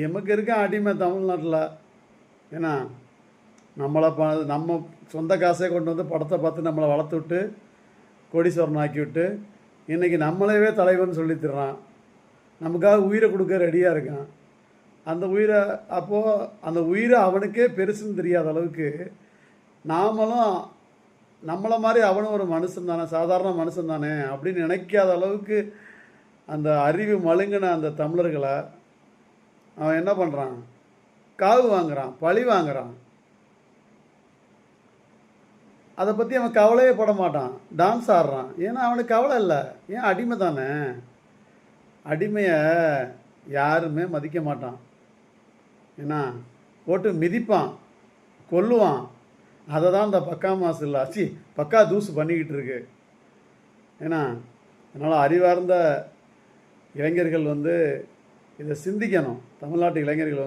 எமக்கு இருக்க அடிமை தமிழ்நாட்டில். ஏன்னா நம்ம சொந்த காசே கொண்டு வந்து படத்தை பார்த்து நம்மளை வளர்த்து விட்டு கோடீஸ்வரன் ஆக்கி விட்டு இன்றைக்கி நம்மளவே தலைவன் சொல்லி தர்றான். நமக்காக உயிரை கொடுக்க ரெடியாக இருக்கான். அந்த உயிரை அப்போது அந்த உயிரை அவனுக்கே பெருசுன்னு தெரியாத அளவுக்கு நாமளும் நம்மளை மாதிரி அவனும் ஒரு மனுஷன் தானே, சாதாரண மனுஷன் தானே அப்படின்னு நினைக்காத அளவுக்கு அந்த அறிவு மழுங்கின அந்த தமிழர்களை அவன் என்ன பண்ணுறான்? காவு வாங்குறான், பழி வாங்குறான். அதை பற்றி அவன் கவலையே பட மாட்டான், டான்ஸ் ஆடுறான். ஏன்னா அவனுக்கு கவலை இல்லை. ஏன்? அடிமை தானே. அடிமையை யாருமே மதிக்க மாட்டான். ஏன்னா போட்டு மிதிப்பான், கொல்லுவான். அதை தான் இந்த பக்கா மாசு இல்லை பக்கா தூசு பண்ணிக்கிட்டு இருக்கு. ஏன்னா அதனால் அறிவார்ந்த இளைஞர்கள் இதை சிந்திக்கணும். தமிழ்நாட்டு இளைஞர்கள்